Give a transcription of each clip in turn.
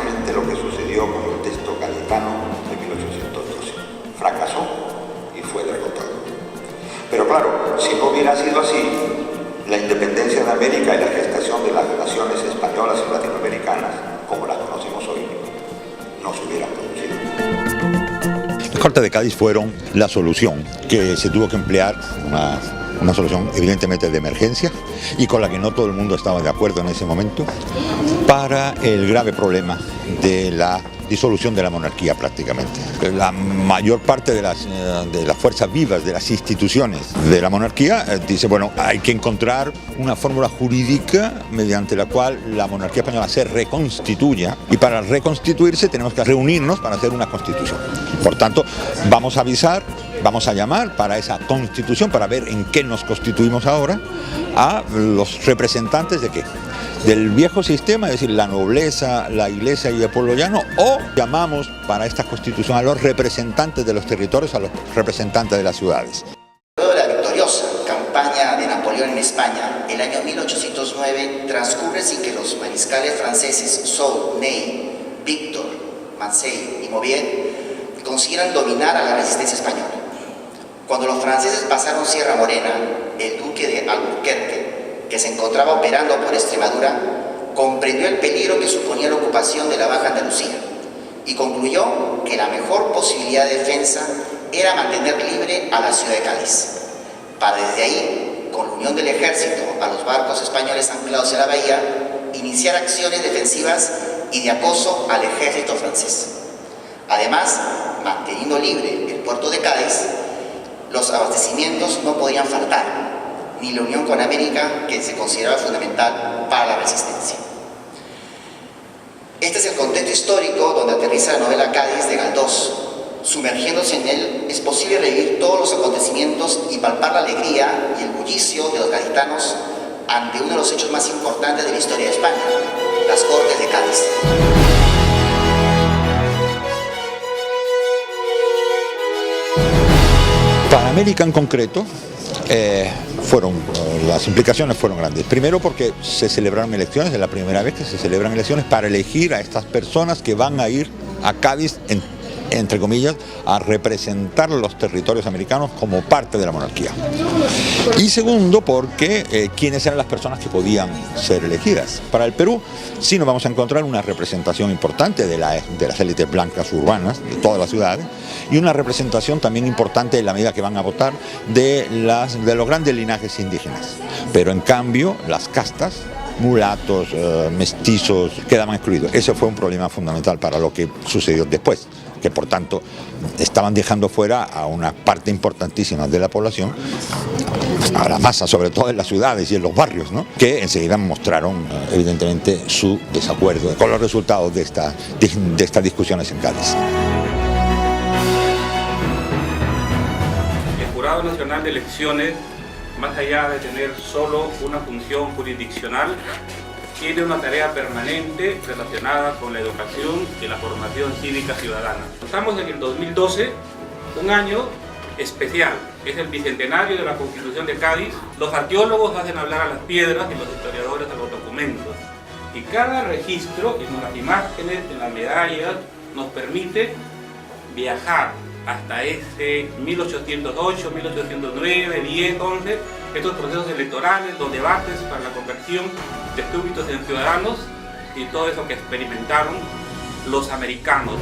precisamente lo que sucedió con el texto gaditano de 1812. Fracasó y fue derrotado. Pero claro, si no hubiera sido así, la independencia de América y la gestación de las relaciones españolas y latinoamericanas, como las conocemos hoy, no se hubieran producido. Las Cortes de Cádiz fueron la solución que se tuvo que emplear, una solución evidentemente de emergencia y con la que no todo el mundo estaba de acuerdo en ese momento, para el grave problema de la disolución de la monarquía prácticamente. La mayor parte de las fuerzas vivas, de las instituciones de la monarquía, dice, bueno, hay que encontrar una fórmula jurídica mediante la cual la monarquía española se reconstituya, y para reconstituirse tenemos que reunirnos para hacer una constitución. Por tanto, vamos a avisar, vamos a llamar para esa constitución, para ver en qué nos constituimos ahora, a los representantes de qué, del viejo sistema, es decir, la nobleza, la iglesia y el pueblo llano, o llamamos para esta constitución a los representantes de los territorios, a los representantes de las ciudades. Luego de la victoriosa campaña de Napoleón en España, el año 1809 transcurre sin que los mariscales franceses Soult, Ney, Victor, Mansey y Mauvier consiguieran dominar a la resistencia española. Cuando los franceses pasaron Sierra Morena, el duque de Alburquerque, que se encontraba operando por Extremadura, comprendió el peligro que suponía la ocupación de la Baja Andalucía y concluyó que la mejor posibilidad de defensa era mantener libre a la ciudad de Cádiz, para desde ahí, con la unión del ejército a los barcos españoles anclados en la bahía, iniciar acciones defensivas y de acoso al ejército francés. Además, manteniendo libre el puerto de Cádiz, los abastecimientos no podían faltar, ni la unión con América, que se consideraba fundamental para la resistencia. Este es el contexto histórico donde aterriza la novela Cádiz de Galdós. Sumergiéndose en él, es posible revivir todos los acontecimientos y palpar la alegría y el bullicio de los gaditanos ante uno de los hechos más importantes de la historia de España, las Cortes de Cádiz. Para América en concreto, las implicaciones fueron grandes. Primero porque se celebraron elecciones, es la primera vez que se celebran elecciones para elegir a estas personas que van a ir a Cádiz, entre comillas, a representar los territorios americanos como parte de la monarquía. Y segundo, porque quiénes eran las personas que podían ser elegidas. Para el Perú sí nos vamos a encontrar una representación importante de las élites blancas urbanas de todas las ciudades, y una representación también importante en la medida que van a votar de los grandes linajes indígenas. Pero en cambio las castas, mulatos, mestizos, quedaban excluidos. Ese fue un problema fundamental para lo que sucedió después, que por tanto estaban dejando fuera a una parte importantísima de la población, a la masa, sobre todo en las ciudades y en los barrios, ¿no?, que enseguida mostraron evidentemente su desacuerdo con los resultados de estas discusiones en Cádiz. El Jurado Nacional de Elecciones, más allá de tener solo una función jurisdiccional, tiene una tarea permanente relacionada con la educación y la formación cívica ciudadana. Estamos en el 2012, un año especial, es el bicentenario de la Constitución de Cádiz. Los arqueólogos hacen hablar a las piedras y los historiadores a los documentos. Y cada registro, en las imágenes, en las medallas, nos permite viajar hasta ese 1808, 1809, 10, 11, estos procesos electorales, los debates para la conversión de súbditos en ciudadanos y todo eso que experimentaron los americanos.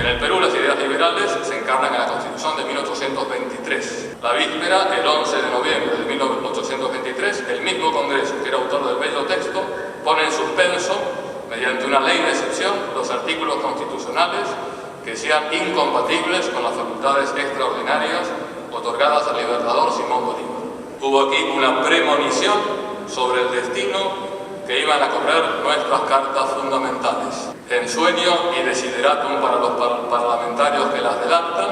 En el Perú las ideas liberales se encarnan en la Constitución de 1823. La víspera, el 11 de noviembre de 1823, el mismo Congreso, que era autor del bello texto, pone en suspenso, mediante una ley de excepción, los artículos constitucionales que sean incompatibles con las facultades extraordinarias otorgadas al libertador Simón Bolívar. Hubo aquí una premonición sobre el destino que iban a correr nuestras cartas fundamentales. Ensueño y desideratum para los parlamentarios que las delatan,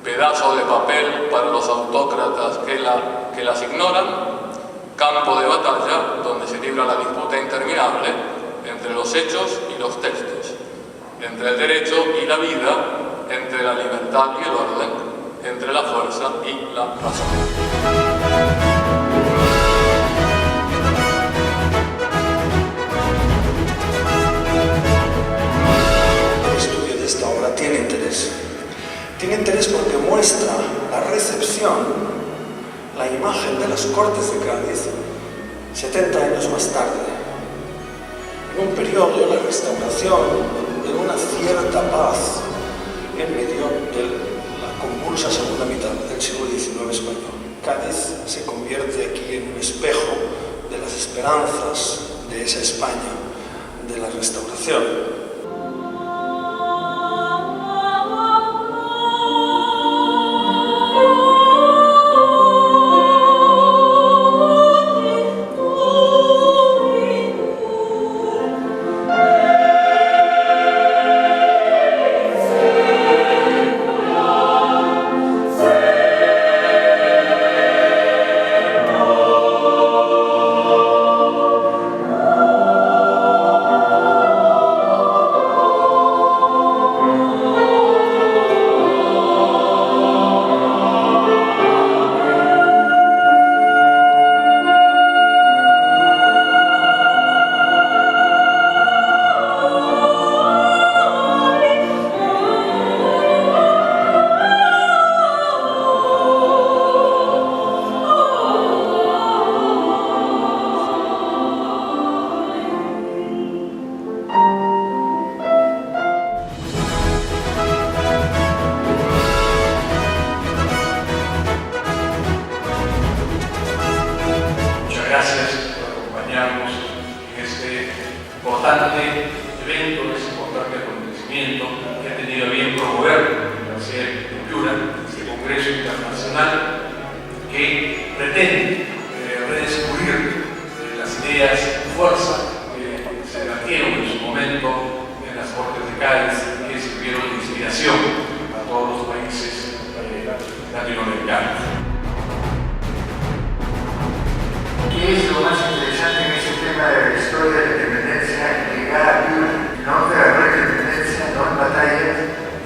pedazo de papel para los autócratas que las ignoran, campo de batalla donde se libra la disputa interminable entre los hechos y los textos, entre el derecho y la vida, entre la libertad y el orden, entre la fuerza y la razón. Cortes de Cádiz, 70 años más tarde, en un periodo de la restauración, de una cierta paz en medio de la convulsa segunda mitad del siglo XIX español. Cádiz se convierte aquí en un espejo de las esperanzas de esa España de la restauración. Evento, ese importante acontecimiento que ha tenido a bien promover la Universidad de Piura, este Congreso Internacional que pretende redescubrir las ideas y fuerza que se debatieron en su momento en las Cortes de Cádiz y que sirvieron de inspiración a todos los países latinoamericanos. ¿Qué es lo más interesante en ese tema de la historia de la independencia? Llegar a Piura, no de la independencia, no en batallas,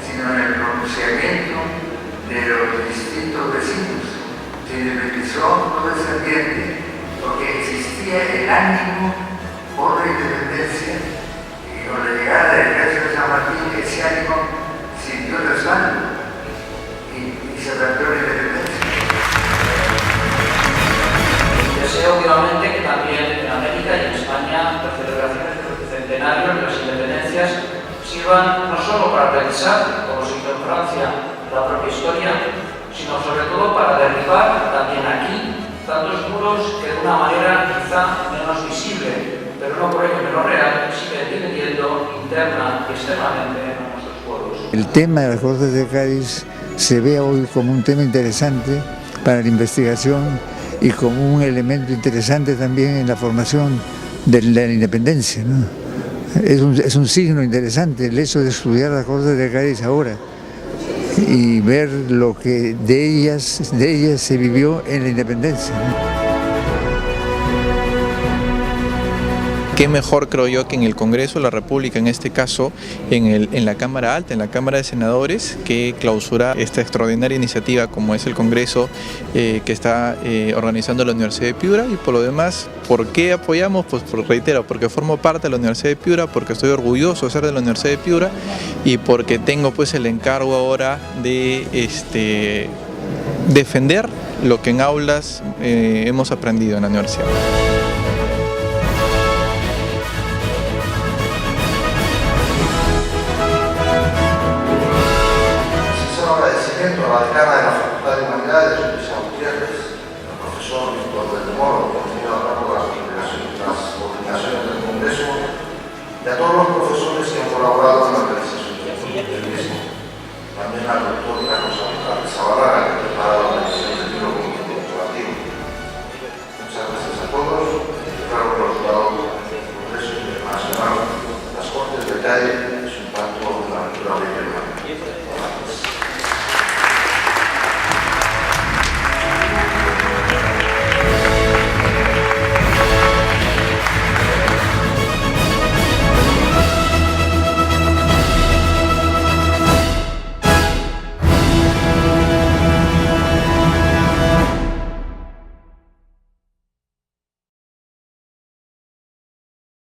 sino en el pronunciamiento de los distintos vecinos. Se independizó todo ese ambiente porque existía el ánimo por la independencia y con la llegada del ejército de San Martín ese ánimo sintió respaldo y se planteó la independencia. Deseo obviamente que también en América y en España las celebraciones del centenario de las independencias sirvan no solo para revisar, como se hizo en Francia, la propia historia, sino sobre todo para derribar también aquí tantos muros que de una manera quizá menos visible, pero no por ello menos real, siguen dividiendo interna y externamente a nuestros pueblos. El tema de las Cortes de Cádiz se ve hoy como un tema interesante para la investigación y como un elemento interesante también en la formación de la independencia, ¿no? Es un signo interesante el hecho de estudiar las Cortes de Cádiz ahora y ver lo que de ellas se vivió en la independencia, ¿no? Qué mejor, creo yo, que en el Congreso de la República, en este caso, en la Cámara Alta, en la Cámara de Senadores, que clausura esta extraordinaria iniciativa como es el Congreso que está organizando la Universidad de Piura. Y por lo demás, ¿por qué apoyamos? Pues reitero, porque formo parte de la Universidad de Piura, porque estoy orgulloso de ser de la Universidad de Piura y porque tengo pues el encargo ahora de defender lo que en aulas hemos aprendido en la universidad. Abarcar